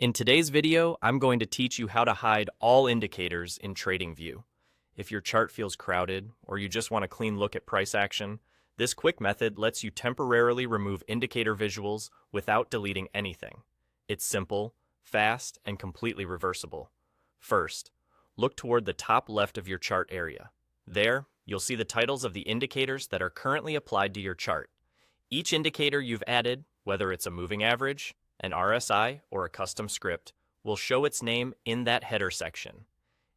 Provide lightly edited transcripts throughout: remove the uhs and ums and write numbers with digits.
In today's video, I'm going to teach you how to hide all indicators in TradingView. If your chart feels crowded, or you just want a clean look at price action, this quick method lets you temporarily remove indicator visuals without deleting anything. It's simple, fast, and completely reversible. First, look toward the top left of your chart area. There, you'll see the titles of the indicators that are currently applied to your chart. Each indicator you've added, whether it's a moving average, an RSI, or a custom script, will show its name in that header section.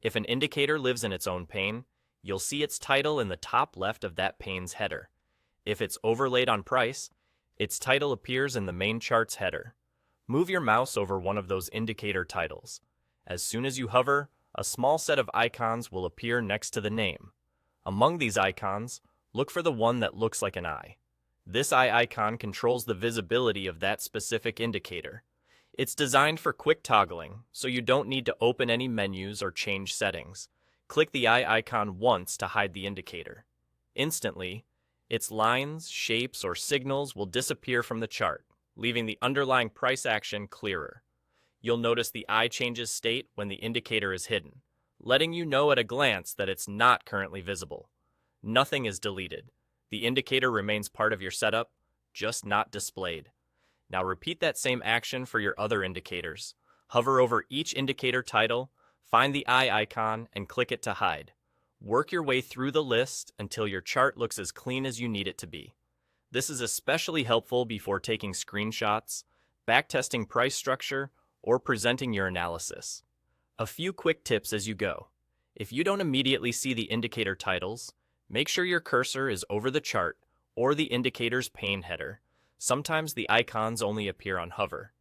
If an indicator lives in its own pane, you'll see its title in the top left of that pane's header. If it's overlaid on price, its title appears in the main chart's header. Move your mouse over one of those indicator titles. As soon as you hover, a small set of icons will appear next to the name. Among these icons, look for the one that looks like an eye. This eye icon controls the visibility of that specific indicator. It's designed for quick toggling, so you don't need to open any menus or change settings. Click the eye icon once to hide the indicator. Instantly, its lines, shapes, or signals will disappear from the chart, leaving the underlying price action clearer. You'll notice the eye changes state when the indicator is hidden, letting you know at a glance that it's not currently visible. Nothing is deleted. The indicator remains part of your setup, just not displayed. Now repeat that same action for your other indicators. Hover over each indicator title, find the eye icon, and click it to hide. Work your way through the list until your chart looks as clean as you need it to be. This is especially helpful before taking screenshots, backtesting price structure, or presenting your analysis. A few quick tips as you go. If you don't immediately see the indicator titles, make sure your cursor is over the chart or the indicator's pane header. Sometimes the icons only appear on hover.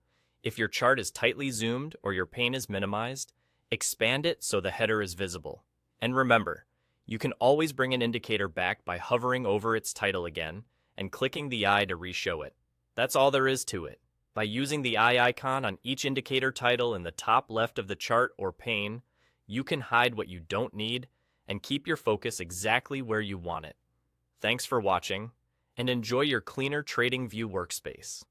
If your chart is tightly zoomed or your pane is minimized, expand it so the header is visible. And remember, you can always bring an indicator back by hovering over its title again and clicking the eye to reshow it. That's all there is to it. By using the eye icon on each indicator title in the top left of the chart or pane, you can hide what you don't need and keep your focus exactly where you want it. Thanks for watching, and enjoy your cleaner TradingView workspace.